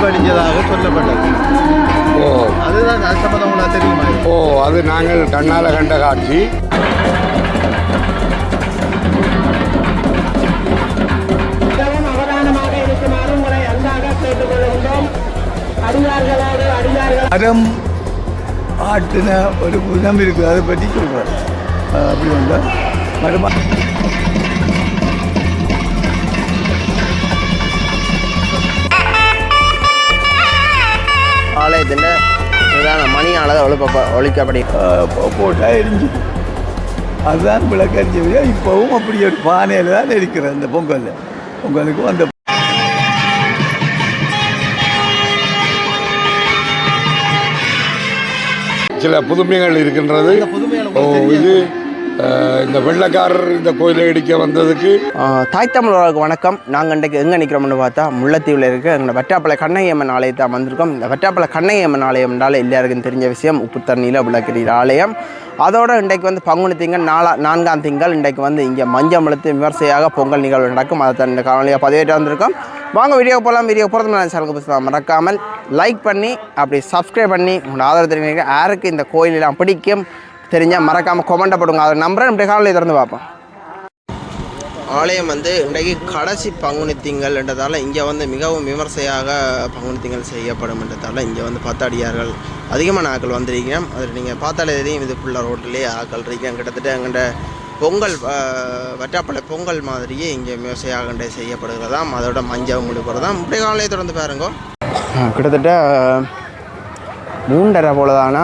வெடிஞ்சதாக சொல்லப்பட்டது. ஓ, அதுதான் அது சம்பந்தம் உங்களுக்கு தெரியுமா? ஓ, அது நாங்கள் கண்ணால் கண்ட காட்சி. மரம் ஆட்டின ஒரு குணம் இருக்குது, அதை பற்றி சொல்கிறார். அப்படி வந்தால் மரம் ஆலயத்தில் பிரதான மணியால் ஒழிக்கப்படி போட்டால் எரிஞ்சு அதுதான் விளக்கறிஞ்சவியா. இப்போவும் அப்படி ஒரு பானையில் தான் இருக்கிறது அந்த பொங்கலுக்கு அந்த சில புதுமைகள் இருக்கின்றது. இது இந்த வெள்ளக்காரர் இந்த கோயிலை இடிக்க வந்ததுக்கு தாய் தமிழர்களுக்கு வணக்கம். நாங்கள் இன்றைக்கு எங்கே நிற்கிறோம்னு பார்த்தா முல்லைத்தீவில் இருக்க எங்கள் வட்டாப்பளை கண்ணையம்மன் ஆலயத்தான் வந்திருக்கோம். இந்த வட்டாப்பளை கண்ணையம்மன் ஆலயம் என்றால் எல்லாருக்கும் தெரிஞ்ச விஷயம், உப்பு தண்ணியில் விளக்கிறீர் ஆலயம். அதோடு இன்றைக்கு வந்து பங்குனி திங்கள் 4ஆம் திங்கள் இன்றைக்கு வந்து இங்கே மஞ்சமழுத்து விமர்சையாக பொங்கல் நிகழ்வு நடக்கும். அதை தான் இந்த காணொலியாக பதிவேற்ற வந்திருக்கோம். வாங்க வீடியோ போகலாம். வீடியோ போகிறது நான் சேனலுக்கு புதுசாக மறக்காமல் லைக் பண்ணி அப்படி சப்ஸ்கிரைப் பண்ணி உங்களோட ஆதரவு தெரிவிங்க. யாருக்கு இந்த கோயிலெல்லாம் பிடிக்கும் தெரிஞ்சால் மறக்காமல் கொமெண்ட்டை போடுங்க. அதை நம்புறேன். இப்படி காலையில் திறந்து பார்ப்போம். ஆலயம் வந்து இன்றைக்கு கடைசி பங்குனி திங்கள் என்றதால் இங்கே வந்து மிகவும் விமர்சையாக பங்குனி திங்கள் செய்யப்படும் என்றதால் இங்கே வந்து 10 அடியார்கள் அதிகமான ஆக்கள் வந்திருக்கிறோம். அதில் நீங்கள் பார்த்தாலே தெரியும், இதுக்குள்ள ரோட்டிலே ஆக்கள் இருக்கேன். கிட்டத்தட்ட எங்கள்கிட்ட பொங்கல் வட்டாப்பளை பொங்கல் மாதிரியே இங்கே விவசாய செய்யப்படுகிறதாம். அதோட மஞ்சள் முடிக்கிறதாம். இப்படி காலையை தொடர்ந்து பாருங்க. கிட்டத்தட்ட 3:30 போல தானா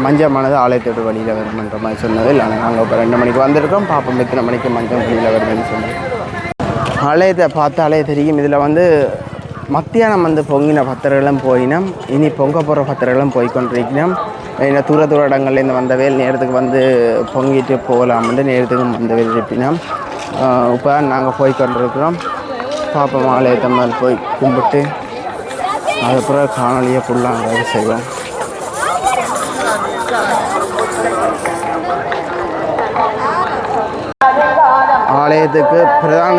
மஞ்சமானது ஆலயத்தோட வழியில் வரும்ன்ற மாதிரி சொன்னது. இல்லை, நாங்கள் இப்போ 2 மணிக்கு வந்திருக்கோம். பாப்போம் எத்தனை மணிக்கு மஞ்சள் வழியில் வருதுன்னு சொன்னது. ஆலயத்தை பார்த்தாலே தெரியும். இதில் வந்து மத்தியானம் வந்து பொங்கின பத்திரங்களும் போயினோம். இனி பொங்க போகிற பத்திரங்களும் போய்கொண்டிருக்கணும். ஏன்னா தூர இடங்கள்லேருந்து வந்தவேல் நேரத்துக்கு வந்து பொங்கிட்டு போகலாம்னு நேரத்துக்கும் வந்தவேல் இருப்பினோம். இப்போ நாங்கள் போய்கொண்டிருக்கிறோம். பாப்போம் ஆலயத்தை மேலே போய் கும்பிட்டு அதுக்கப்புறம் காணொலியை ஃபுல்லாக செய்வோம். ஆலயத்துக்கு பிரதான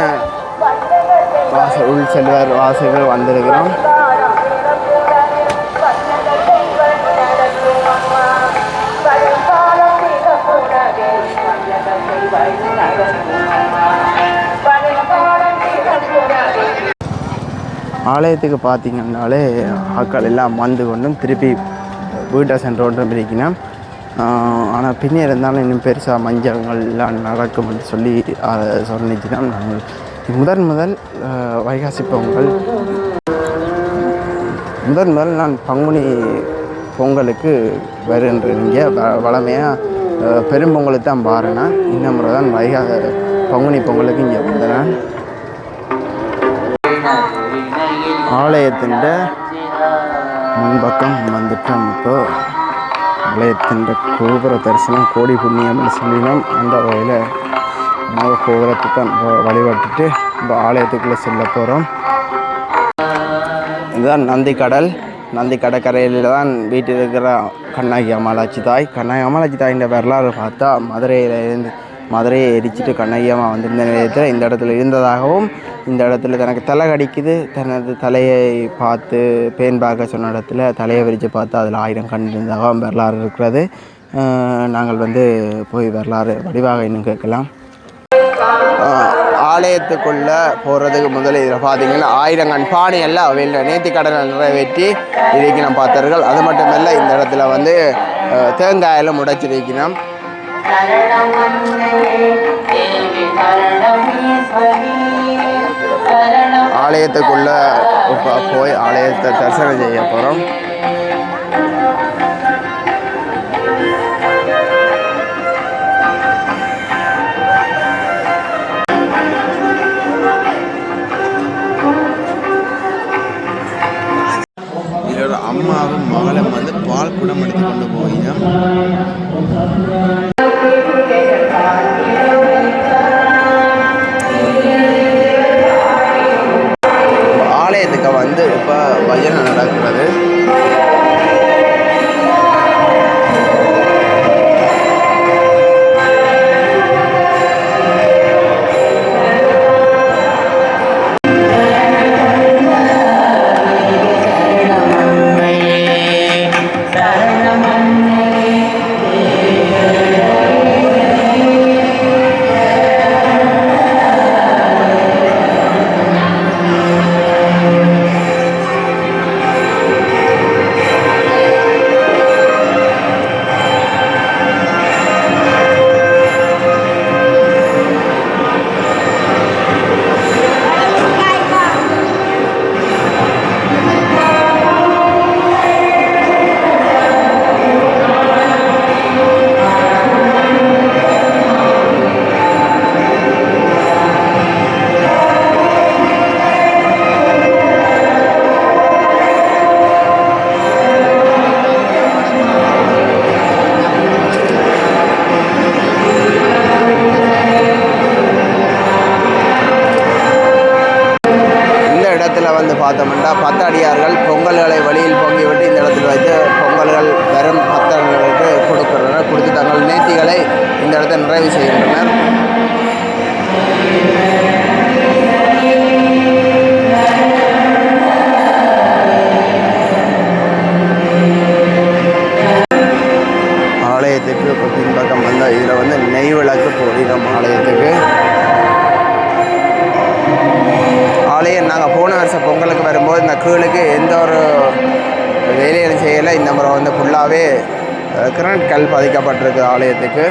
உள் செல்வர் வாசகர்கள் வந்திருக்கிறோம். ஆலயத்துக்கு பார்த்தீங்கன்னாலே ஆக்கள் எல்லாம் வந்து கொண்டும் திருப்பி வீட்டை சென்றோன்றும் இருக்கணும். ஆனால் பின்னே இருந்தாலும் இன்னும் பெருசாக மஞ்சள்லாம் நடக்கும்னு சொல்லி சொன்னிச்சுன்னா நாங்கள் முதல் வைகாசி பொங்கல் முதல் நான் பங்குனி பொங்கலுக்கு வருன்றீங்க. வளமையாக பெரும்பொங்கலுக்கு தான் பாருன்னா இந்த முறை தான் பங்குனி பொங்கலுக்கு இங்கே வந்தேன். ஆலயத்தின் முன்பக்கம் வந்துட்டோம். இப்போ ஆலயத்தின் கோபுர தரிசனம் கோடி புண்ணியம்னு சொல்லினோம். அந்த வகையில் நம்ம கோபுரத்துக்கு வழிபட்டுட்டு இப்போ ஆலயத்துக்குள்ளே செல்ல போகிறோம். இதுதான் நந்தி கடற்கரையில் தான் வீட்டில் இருக்கிற கண்ணகி அம்மாளாச்சி தாயின் வரலாறு பார்த்தா மதுரையை எரிச்சிட்டு கண்ணகி அம்மா வந்திருந்த நேரத்தில் இந்த இடத்துல இருந்ததாகவும், இந்த இடத்துல தனக்கு தலை கடிக்குது, தனது தலையை பார்த்து பேன் பார்க்க சொன்ன இடத்துல தலையை விரித்து பார்த்து அதில் 1000 கண் இருந்ததாகவும் வரலாறு இருக்கிறது. நாங்கள் வந்து போய் வரலாறு வடிவாக இன்னும் கேட்கலாம். ஆலயத்துக்குள்ளே போகிறதுக்கு முதல்ல இதில் பார்த்தீங்கன்னா 1000 கண் பானையெல்லாம் அவையில் நேர்த்தி கடனை நிறைவேற்றி இருக்கணும் பார்த்தார்கள். அது மட்டுமல்ல இந்த இடத்துல வந்து தேங்காயெல்லாம் உடைச்சிருக்கணும். ஆலயத்துக்குள்ள போய் ஆலயத்தை தரிசனம் செய்ய போகிறோம். இதோட அம்மாவும் மகளும் வந்து பால் குடம் எடுத்து கொண்டு போயினோம். ஆலயத்துக்கு வந்து இப்போ பஜனை நடக்கிறது. பார்த்தோம்னா பத்தாடியார்கள் பொங்கல்களை வழியில் பொங்கிவிட்டு இந்த இடத்தில் வைத்து பொங்கல்கள் வெறும் பக்தர்களுக்கு கொடுக்கின்றனர். கொடுத்து தங்கள் நேர்த்திகளை இந்த இடத்தை நிறைவு செய்கின்றனர். ஆலயத்துக்கு இப்போ பின்பக்கம் வந்தால் இதில் வந்து நெய் விளக்கு போடுகிறோம் ஆலயத்துக்கு. ஆலயம் நாங்கள் போன வருஷம் பொங்கலுக்கு வரும்போது இந்த கீழுக்கு எந்த ஒரு வேலையும் செய்யலை. இந்த முறை வந்து ஃபுல்லாகவே கிரானைட் கல் பதிக்கப்பட்டிருக்கு ஆலயத்துக்கு.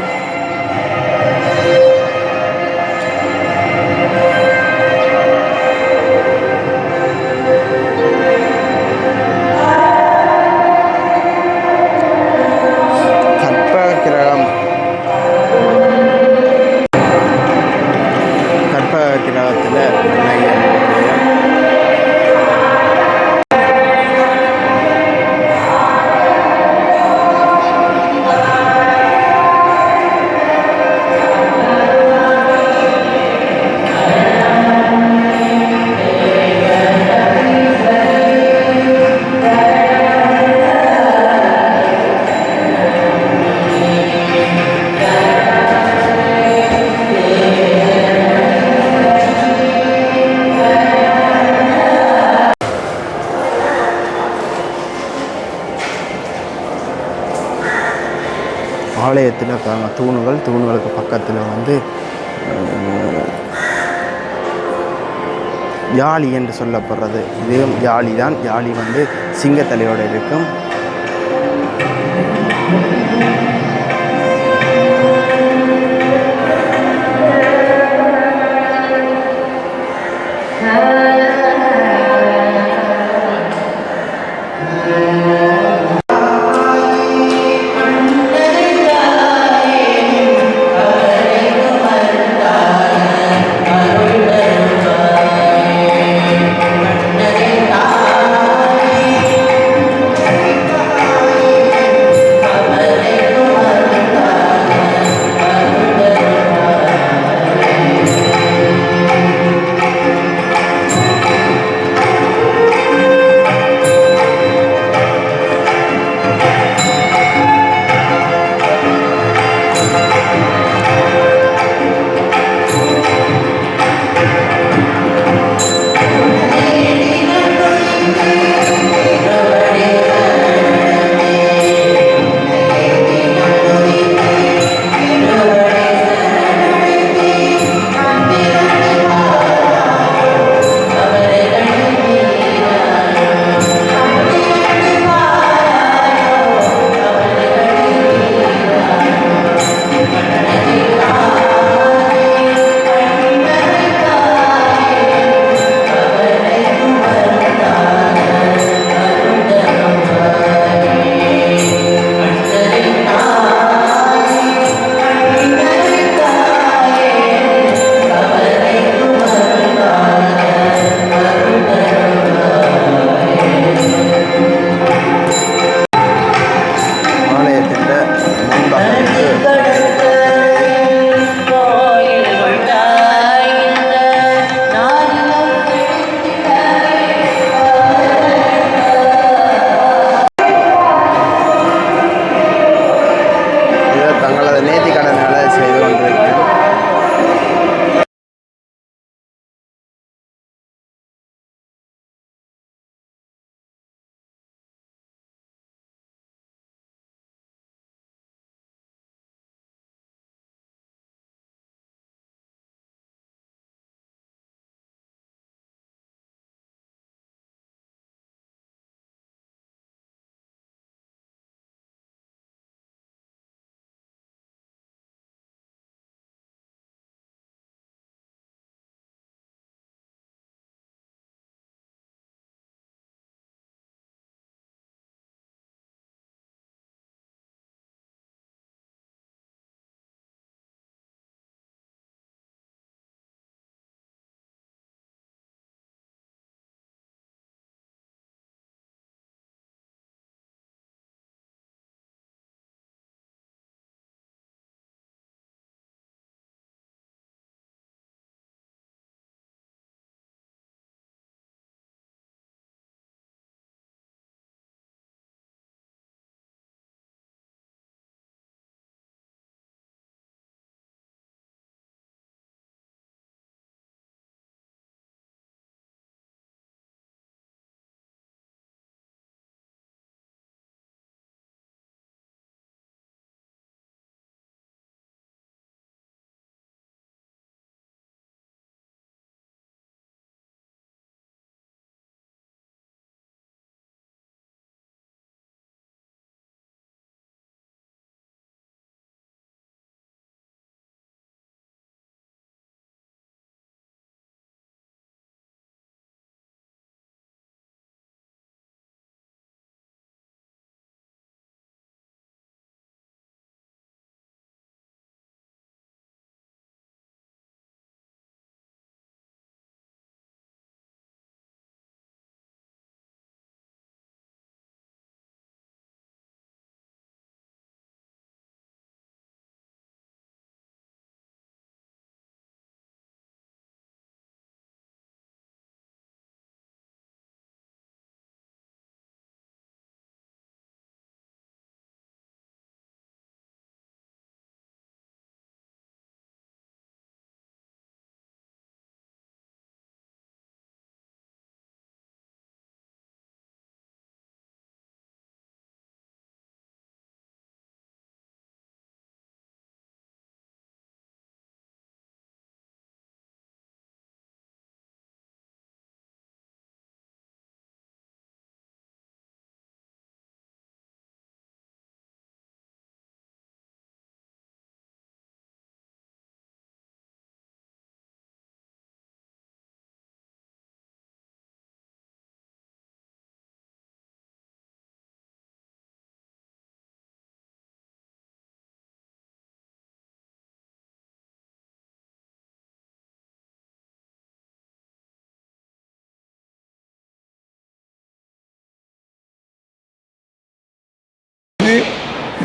ஆலயத்தில் தூணுகளுக்கு பக்கத்தில் வந்து யாழி என்று சொல்லப்படுறது. இதுவும் யாழி தான். யாழி வந்து சிங்கத்தலையோடு இருக்கும்.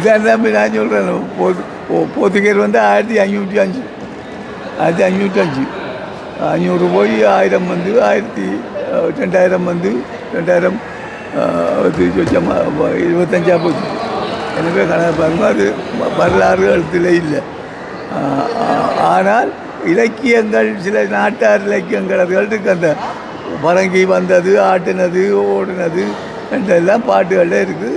இதான் தம்பி நான் சொல்கிறேன். போத்துக்கேர் வந்து 1505 1505 500 போய் 1000 வந்து 2000 வந்து 2000 25 போச்சு. எனவே கணக்கு பாருங்க, அது வரலாறு எழுத்துல இல்லை. ஆனால் இலக்கியங்கள், சில நாட்டார் இலக்கியங்கள் அதுகள் இருக்கு. அந்த பரங்கி வந்தது, ஆட்டினது, ஓடினது என்றெல்லாம் பாட்டுகளில் இருக்குது.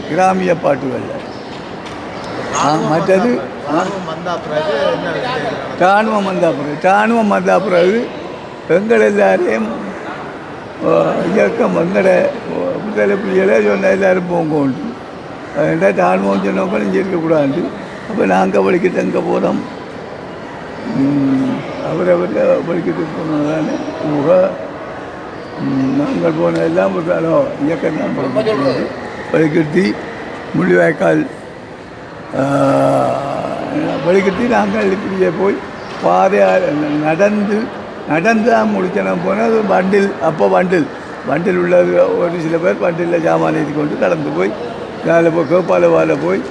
கிராமிய பாட்டுகளில். மற்றது இராணுவம் வந்த பிறகு எங்கள் எல்லாரையும் இயக்கம் எங்கட விடுதலை புலிகளை சொன்ன எல்லோரும் போங்கோண்டு ஏன்டா இராணுவம் சொன்னவங்க இங்கே இருக்கக்கூடாது. அப்போ நாங்கள் வலிக்கிட்டு எங்கே போகிறோம், அவரை வலிக்கிட்டு போனதானே நாங்கள் போனதெல்லாம் இயக்கம் தான் வலிக்கட்டி முள்ளிவாய்க்கால் வலிக்கட்டி நாங்கள் இப்படியே போய் பாதையால் நடந்து தான் முடிச்சனம் போனால் அது வண்டில் உள்ளது. ஒரு சில பேர் வண்டிலில் சாமான ஏற்றி கொண்டு நடந்து போய் மேலே போய் கேப்பால போய்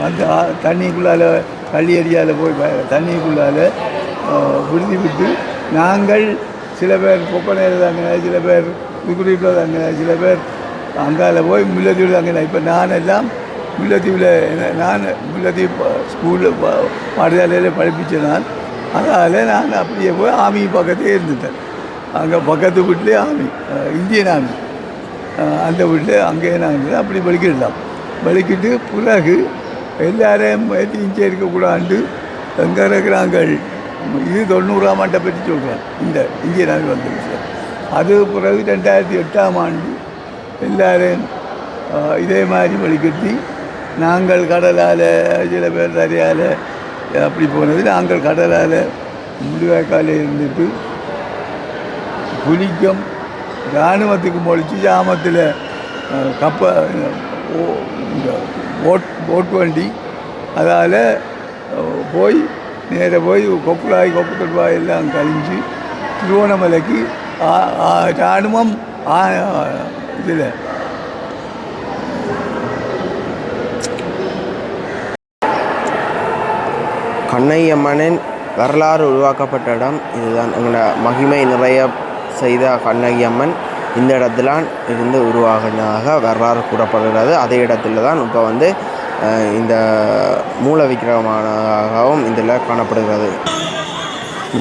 அந்த தண்ணிக்குள்ளால் கள்ளியடியால் போய் தண்ணிக்குள்ளால் விடுதி விட்டு நாங்கள் சில பேர் பொப்பனையில் தாங்க, சில பேர் குடிப்பில் தாங்க, சில பேர் அங்கால போய் முல்லைத்தீவு தாங்க. இப்போ நான் முல்லைத்தீவு ஸ்கூலில் பாடசாலையில் படிப்பிச்சேன். அதனால் நான் அப்படியே போய் ஆர்மி பக்கத்தே இருந்துட்டேன். அங்கே பக்கத்து வீட்டிலே ஆர்மி, இந்தியன் ஆர்மி, அந்த வீட்டில் அங்கேயே நான் இருந்தேன். அப்படி வலிக்கிட்டு பிறகு எல்லாரையும் இங்கே இருக்கக்கூடாது எங்கே இருக்கிறாங்கள். இது 90ஆம் ஆண்டை பற்றி சொல்கிறேன். இந்த இந்தியன் ஆர்மி வந்த விஷயம். அது பிறகு 2008ஆம் ஆண்டு எல்லாரையும் இதே மாதிரி வலிக்கட்டி நாங்கள் கடலால், சில பேர் தரையால் அப்படி போனது. நாங்கள் கடலால் முள்ளிவாய்க்கால இருந்துட்டு புலிக்கும் இராணுவத்துக்கு மொழிச்சு ஜாமத்தில் போட் வண்டி அதால் போய் நேராக போய் கொப்புக்கல்வாய் எல்லாம் கழிஞ்சு திருவோணமலைக்கு இராணுவம் இதில் கண்ணையம்மனின் வரலாறு உருவாக்கப்பட்ட இடம் இதுதான். எங்களோட மகிமை நிறைய செய்த கண்ணகியம்மன் இந்த இடத்துலான் இருந்து உருவாகினதாக வரலாறு கூறப்படுகிறது. அதே இடத்துல தான் இப்போ வந்து இந்த மூல விக்கிரகமானதாகவும் இதில் காணப்படுகிறது.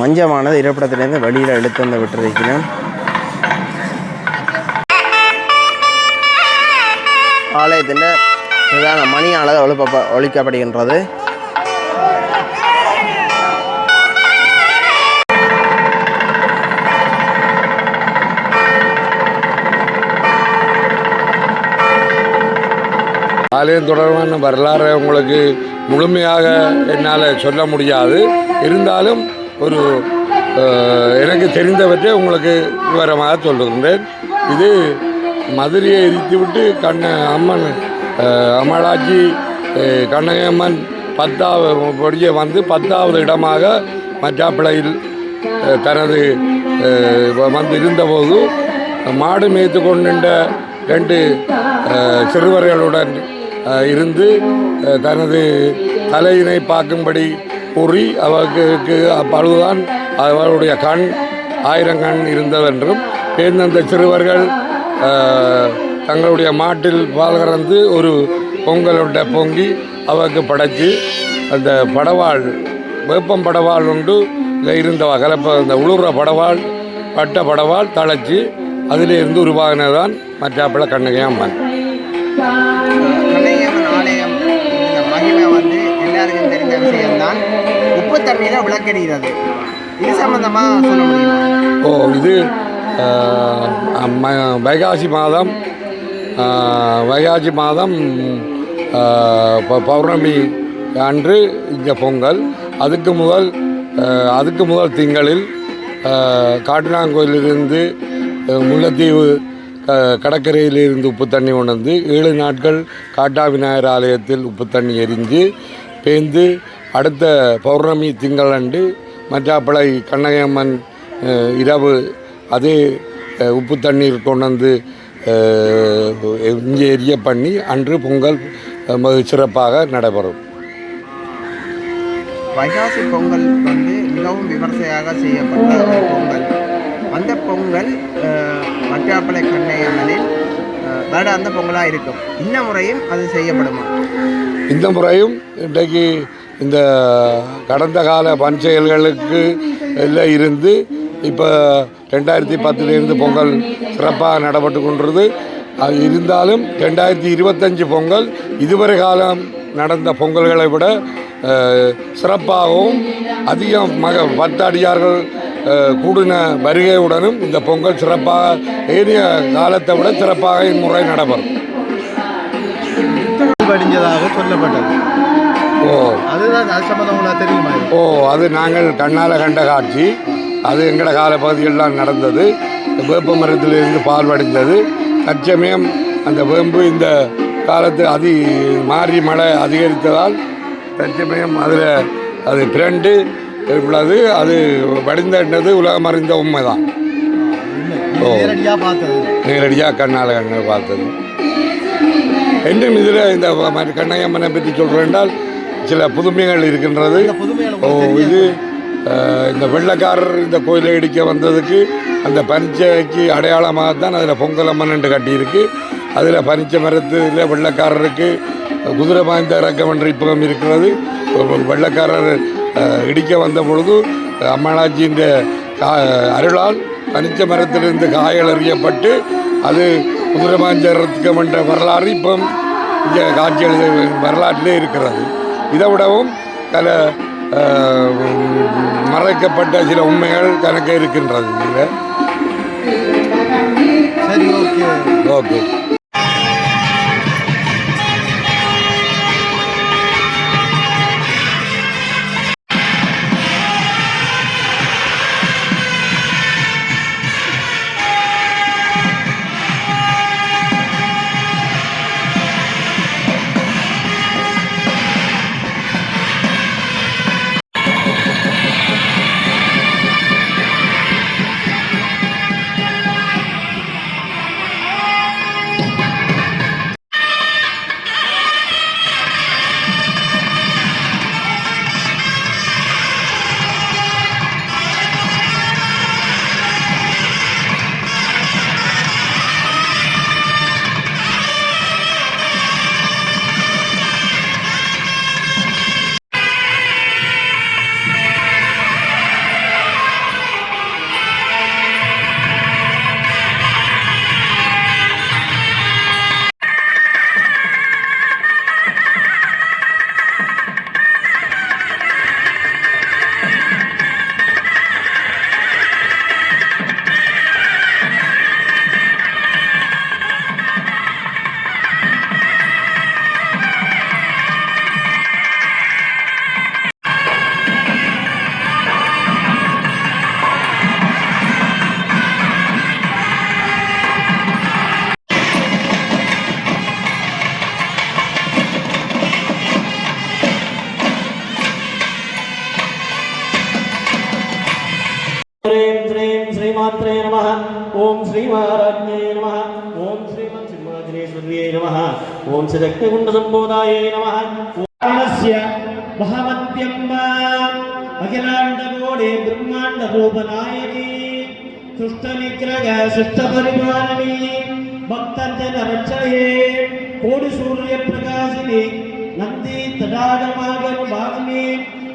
மஞ்சமானது இருப்பிடத்திலேருந்து வெளியில் எடுத்து வந்து விட்டுருக்கிறேன். ஆலயத்தின் பிரதான மணியானது ஒழிக்கப்படுகின்றது. ஆலயம் தொடர்பான வரலாறு உங்களுக்கு முழுமையாக என்னால் சொல்ல முடியாது. இருந்தாலும் ஒரு எனக்கு தெரிந்தவற்றை உங்களுக்கு விவரமாக சொல்லுகின்றேன். இது மதுரையை எரித்துவிட்டு அமலாட்சி கண்ணகியம்மன் 10வது வந்து 10வது இடமாக மற்றாப்பிளையில் தனது வந்து இருந்தபோது மாடு மேய்த்து கொண்டிருந்த 2 சிறுவர்களுடன் இருந்து தனது தலையினை பார்க்கும்படி கூறி அவருக்கு அப்பொழுதுதான் அவருடைய கண் 1000 கண் இருந்ததென்றும் அந்த சிறுவர்கள் தங்களுடைய மாட்டில் பால் கறந்து ஒரு பொங்கலோட பொங்கி அவருக்கு படைத்து அந்த படவாள் வேப்பம் படவாள் உண்டு இருந்த கலப்ப அந்த உளுற படவாள் பட்ட படவாள் தழைச்சி அதிலிருந்து உருவாகினதான் மற்றாப்பிள கண்ணகியம்மன். கண்ணகியம்மன் ஆலயம் இந்த மகிமை வந்து எல்லாருக்கும் தெரிந்த விஷயம்தான். உப்பு தண்ணீரை விளக்கெடுகிறது. இது சம்பந்தமாக சொல்ல முடியுமா? இது வைகாசி மாதம் பௌர்ணமி அன்று இங்கே பொங்கல். அதுக்கு முதல் திங்களில் காட்டுநாங்கோயிலிருந்து முல்லைத்தீவு கடற்கரையிலிருந்து உப்பு தண்ணி கொண்டு 7 நாட்கள் காட்டா விநாயகர் ஆலயத்தில் உப்பு தண்ணி எரிஞ்சு பேந்து அடுத்த பௌர்ணமி திங்களன்று மற்றாப்பிளை கண்ணகியம்மன் இரவு அதே உப்பு தண்ணீர் கொண்டு இங்கே எரிய பண்ணி அன்று பொங்கல் சிறப்பாக நடைபெறும். வைகாசி பொங்கல் வந்து மிகவும் விமர்சையாக செய்யப்பட்ட ஒரு பொங்கல். அந்த பொங்கல் வட்டாப்பளை கண்ணையம்மனில் அந்த பொங்கலாக இருக்கும். இந்த முறையும் அது செய்யப்படுமா? இந்த முறையும் இன்றைக்கு இந்த கடந்த கால பஞ்செயல்களுக்கு எல்லாம் இருந்து இப்போ 2010 பொங்கல் சிறப்பாக நடைபெற்று கொண்டிருது. அது இருந்தாலும் 2025 பொங்கல் இதுவரை காலம் நடந்த பொங்கல்களை விட சிறப்பாகவும் அதிகம் பக்தாடியார்கள் கூடின வருகையுடனும் இந்த பொங்கல் சிறப்பாக ஏனைய காலத்தை விட சிறப்பாக இம்முறை நடைபெறும். படிஞ்சதாக சொல்லப்பட்டது. அதுதான் அது சம்பந்தம் தெரியுமா? அது நாங்கள் கண்ணால் கண்ட காட்சி. அது எங்களோட கால பகுதிகளெலாம் நடந்தது. வேப்ப மரத்திலிருந்து பால் வடிந்தது. தற்சமயம் அந்த வேம்பு இந்த காலத்து மாறி மழை அதிகரித்ததால் தற்சமயம் அதில் அது பிரண்டு உள்ளது. அது வடிந்தது உலகம் அறிந்த உண்மைதான். நேரடியாக கண்ணால் பார்த்தது. இன்னும் இதில் இந்த கண்ணையம்மனை பற்றி சொல்கிறேன் என்றால் சில புதுமைகள் இருக்கின்றது. இது இந்த வெள்ளைக்காரர் இந்த கோயிலை இடிக்க வந்ததுக்கு அந்த பனிச்சைக்கு அடையாளமாகத்தான் அதில் பொங்கல் அம்மன் என்று கட்டியிருக்கு. அதில் பனிச்சை மரத்தில் வெள்ளைக்காரருக்கு குதிரை பாய்ந்த இறக்கம் என்ற இப்பகம் இருக்கிறது. வெள்ளைக்காரர் இடிக்க வந்த பொழுது அம்மனாட்சியின் அருளால் பனிச்ச மரத்திலிருந்து காயல் அறியப்பட்டு அது குதிரை பாய்ந்த இறக்கம் என்ற வரலாறு இப்போ இங்கே காட்சிகள் வரலாற்றிலே இருக்கிறது. இதை விடவும் பல மறைக்கப்பட்ட சில உண்மைகள் கணக்க இருக்கின்றது. இதில் சரி, ஓகே. श्रीमात्रे नमः। ओम श्री महाराज्ञे नमः। ओम श्रीमन् सिंहासनेश्वर्यै नमः। ओम श्रीरक्तकुण्ड संबोधाय नमः। ओमस्य महवत्यम्बा अखिलाण्डकोटि ब्रह्माण्ड रूपनायकी सुष्ट निग्रह सुष्ट परिपालनी भक्तजन रक्षणे कोटि सूर्य प्रकाशिनी नंदी तडागमागर भागनी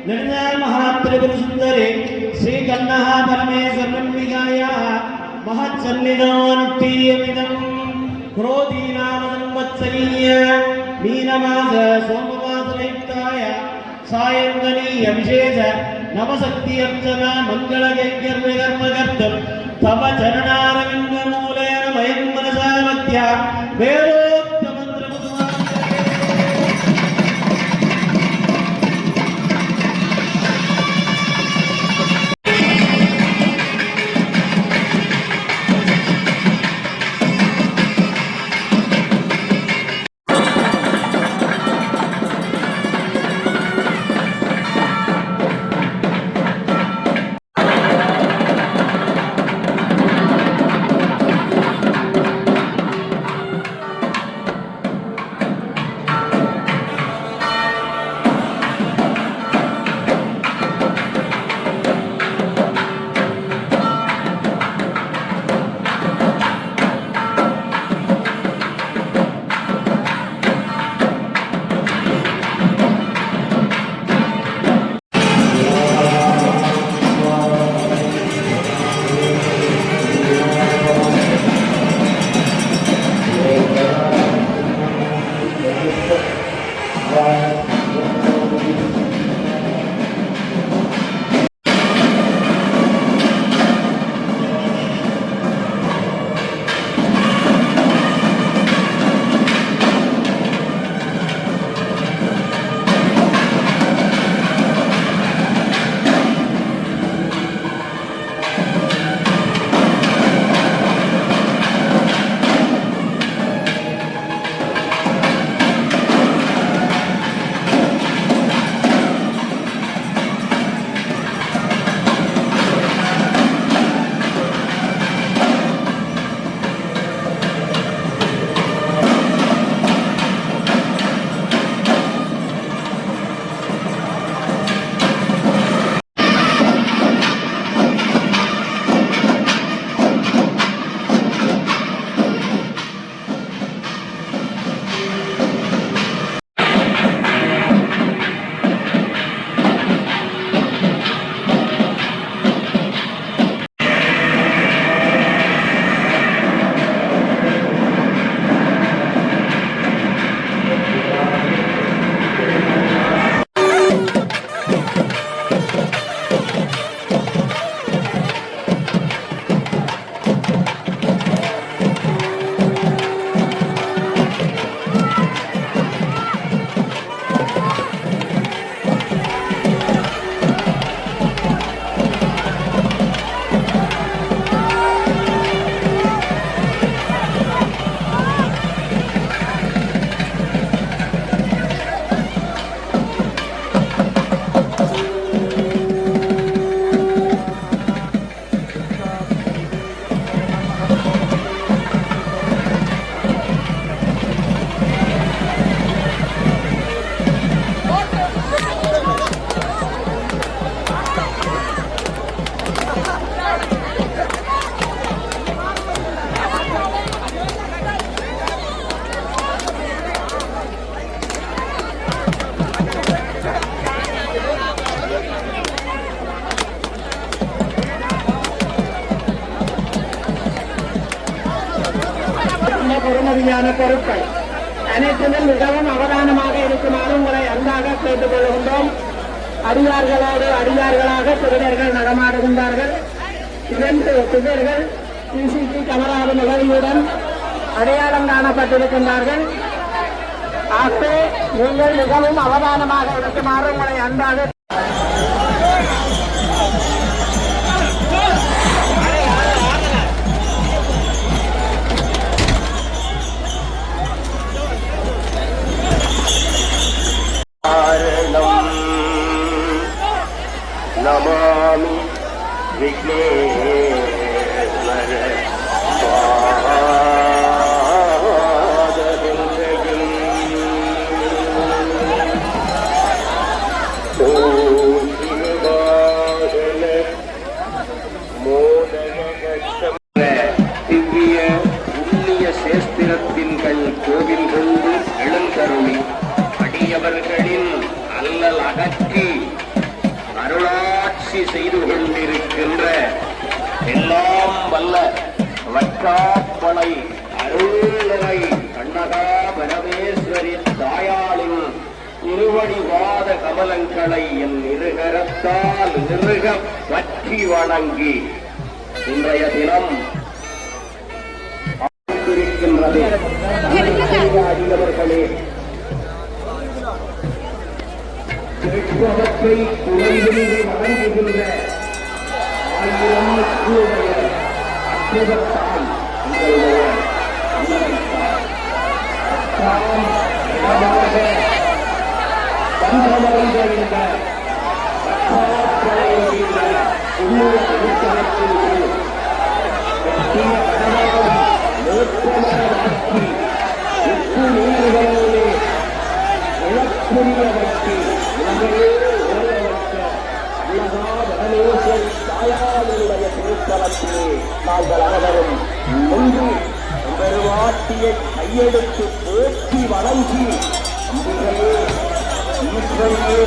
ललिता महात्रिपुर सुंदरी श्री कन्नः परमेश्वरम्बिकाया महच्चन्निदानुट्टीयमिदं क्रोधीनामसंवत्सरीय मीनमास सोमवासयुक्ताय सायन्दनीय विशेष नवशक्ति अर्चना मङ्गलकैङ्कर्यकर्मकर्तुं तव चरणारविन्दमूलेन वयं मनसा मध्या பெறுமதியான பொருட்கள் அனைத்திலும் மிகவும் அவதானமாக இருக்குமாறு உங்களை அன்பாக கேட்டுக் கொள்கின்றோம். அடியார்களோடு அடியார்களாக திருடர்கள் நடமாடுகின்றார்கள். 2 திருடர்கள் சிசிடி கேமராவின் உதவியுடன் அடையாளம் காணப்பட்டிருக்கின்றார்கள். ஆகவே நீங்கள் மிகவும் அவதானமாக இருக்குமாறு உங்களை அன்பாக நமாமி விக்னேஸ்வர திவ்ய புண்ணிய சேஸ்திரத்தின்கள் கோவில் கொண்டு எழுந்தருளி அடியவர்களின் அல்லல் அகற்றி அருளாட்சி செய்து கொண்டிருக்கின்ற எல்லாம் வல்ல வற்றாப்பளை அருள்நிலை கண்ணகா பரமேஸ்வரி தாயாளின் திருவடிவாத கமலங்களை என் இருகரத்தால் நிறுக பற்றி வணங்கி இன்றைய தினம் இருக்கின்றது. அடியவர்களே, கேட்பவற்றை குறைவின்றி வழங்குகின்ற 1000 அற்புதத்தால் உங்களுடைய தாயாளுடைய திருத்தலத்திலே நாங்கள் அனைவரும் ஒன்று பெருவாட்டியை கையெடுத்து போற்றி வணங்கி அம்பிகையே ஈஸ்வரியே